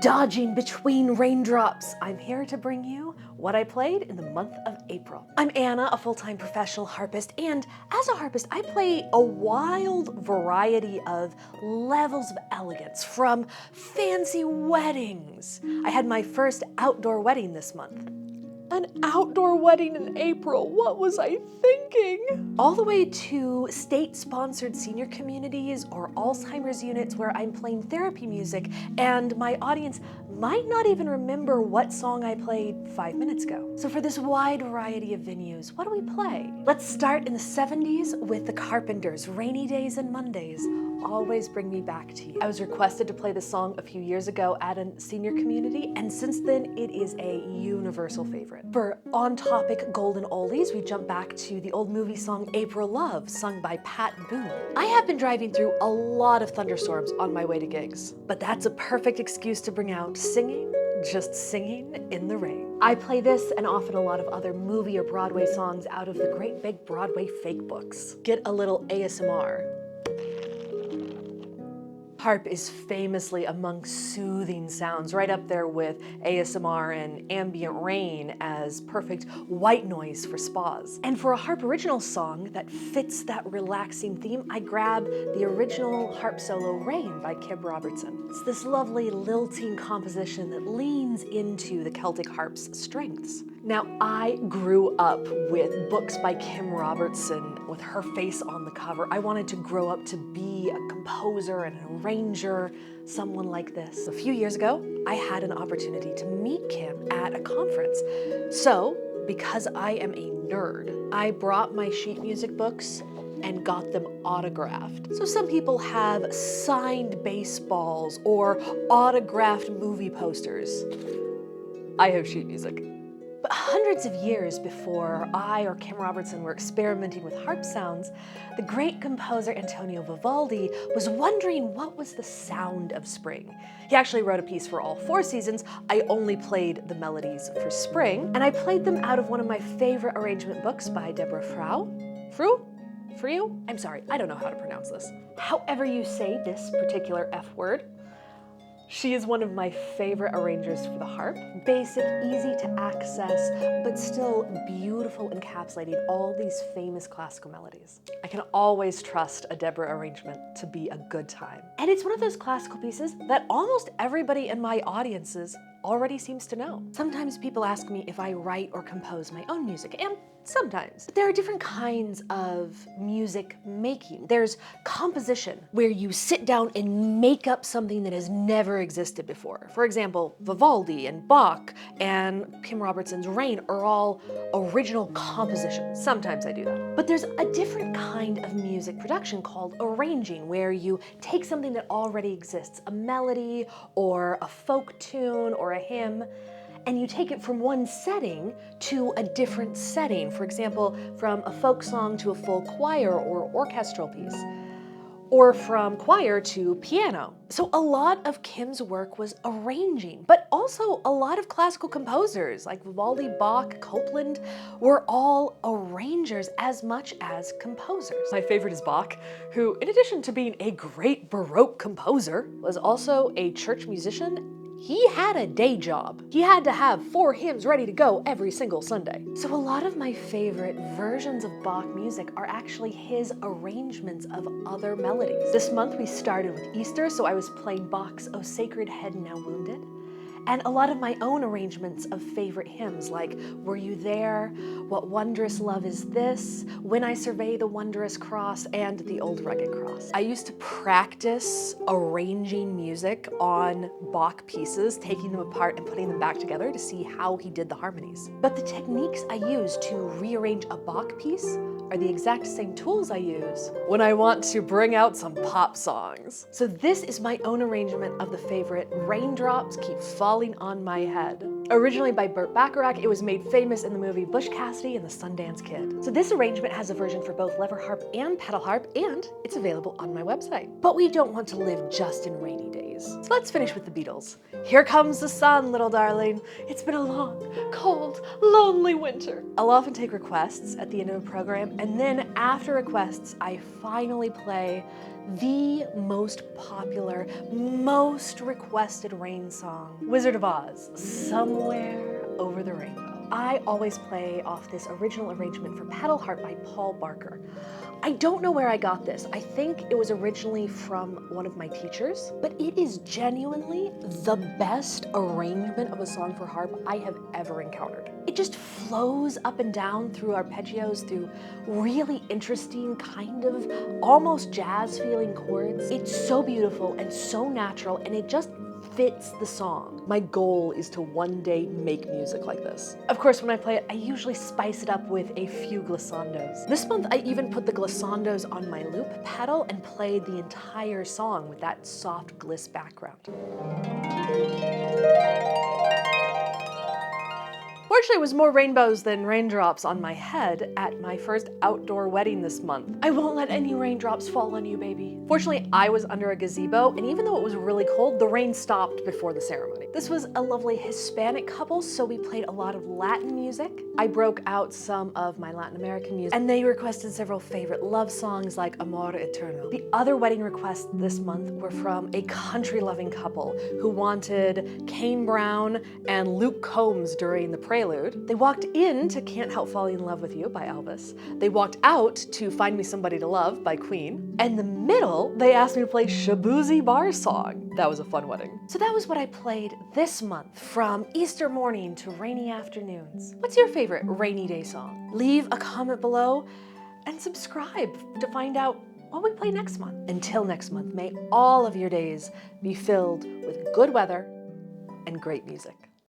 Dodging between raindrops, I'm here to bring you what I played in the month of April. I'm Anna, a full-time professional harpist, and as a harpist, I play a wild variety of levels of elegance, from fancy weddings. I had my first outdoor wedding this month. An outdoor wedding in April, what was I thinking? All the way to state-sponsored senior communities or Alzheimer's units where I'm playing therapy music and my audience might not even remember what song I played 5 minutes ago. So for this wide variety of venues, what do we play? Let's start in the 70s with the Carpenters, Rainy Days and Mondays. Always bring me back to you. I was requested to play this song a few years ago at a senior community, and since then it is a universal favorite. For on-topic golden oldies, we jump back to the old movie song April Love, sung by Pat Boone. I have been driving through a lot of thunderstorms on my way to gigs, but that's a perfect excuse to bring out Singing, just singing in the rain. I play this and often a lot of other movie or Broadway songs out of the great big Broadway fake books. Get a little ASMR. Harp is famously among soothing sounds, right up there with ASMR and ambient rain as perfect white noise for spas. And for a harp original song that fits that relaxing theme, I grab the original harp solo Rain by Kim Robertson. It's this lovely lilting composition that leans into the Celtic harp's strengths. Now, I grew up with books by Kim Robertson with her face on the cover. I wanted to grow up to be a composer and an arranger, someone like this. A few years ago, I had an opportunity to meet Kim at a conference. So, because I am a nerd, I brought my sheet music books and got them autographed. So some people have signed baseballs or autographed movie posters. I have sheet music. But hundreds of years before I or Kim Robertson were experimenting with harp sounds, the great composer Antonio Vivaldi was wondering what was the sound of spring. He actually wrote a piece for all 4 seasons. I only played the melodies for spring, and I played them out of one of my favorite arrangement books by Deborah Friou? I'm sorry, I don't know how to pronounce this. However you say this particular F word. She is one of my favorite arrangers for the harp. Basic, easy to access, but still beautiful, encapsulating all these famous classical melodies. I can always trust a Deborah arrangement to be a good time. And it's one of those classical pieces that almost everybody in my audiences already seems to know. Sometimes people ask me if I write or compose my own music, and sometimes. There are different kinds of music making. There's composition, where you sit down and make up something that has never existed before. For example, Vivaldi and Bach and Kim Robertson's Rain are all original compositions. Sometimes I do that. But there's a different kind of music production called arranging, where you take something that already exists, a melody or a folk tune or a hymn, and you take it from one setting to a different setting. For example, from a folk song to a full choir or orchestral piece, or from choir to piano. So a lot of Kim's work was arranging, but also a lot of classical composers like Vivaldi, Bach, Copland were all arrangers as much as composers. My favorite is Bach, who, in addition to being a great Baroque composer, was also a church musician. He had a day job. He had to have 4 hymns ready to go every single Sunday. So a lot of my favorite versions of Bach music are actually his arrangements of other melodies. This month we started with Easter, so I was playing Bach's O Sacred Head Now Wounded, and a lot of my own arrangements of favorite hymns like Were You There, What Wondrous Love Is This, When I Survey the Wondrous Cross, and The Old Rugged Cross. I used to practice arranging music on Bach pieces, taking them apart and putting them back together to see how he did the harmonies. But the techniques I use to rearrange a Bach piece are the exact same tools I use when I want to bring out some pop songs. So this is my own arrangement of the favorite Raindrops Keep Falling on My Head. Originally by Burt Bacharach, it was made famous in the movie Bush Cassidy and the Sundance Kid. So this arrangement has a version for both lever harp and pedal harp, and it's available on my website. But we don't want to live just in rainy days. 70s. So let's finish with the Beatles. Here comes the sun, little darling. It's been a long, cold, lonely winter. I'll often take requests at the end of a program, and then after requests, I finally play the most popular, most requested Rain song, Wizard of Oz, Somewhere Over the Rainbow. I always play off this original arrangement for pedal harp by Paul Barker. I don't know where I got this. I think it was originally from one of my teachers, but it is genuinely the best arrangement of a song for harp I have ever encountered. It just flows up and down through arpeggios, through really interesting, kind of almost jazz feeling chords. It's so beautiful and so natural, and it just fits the song. My goal is to one day make music like this. Of course, when I play it, I usually spice it up with a few glissandos. This month, I even put the glissandos on my loop pedal and played the entire song with that soft gliss background. Fortunately, it was more rainbows than raindrops on my head at my first outdoor wedding this month. I won't let any raindrops fall on you, baby. Fortunately, I was under a gazebo, and even though it was really cold, the rain stopped before the ceremony. This was a lovely Hispanic couple, so we played a lot of Latin music. I broke out some of my Latin American music, and they requested several favorite love songs like Amor, Eterno. The other wedding requests this month were from a country-loving couple who wanted Kane Brown and Luke Combs during the prelude. They walked in to Can't Help Falling in Love with You by Elvis. They walked out to Find Me Somebody to Love by Queen. And in the middle, they asked me to play Shaboozey bar song. That was a fun wedding. So that was what I played this month, from Easter morning to rainy afternoons. What's your favorite rainy day song? Leave a comment below and subscribe to find out what we play next month. Until next month, may all of your days be filled with good weather and great music.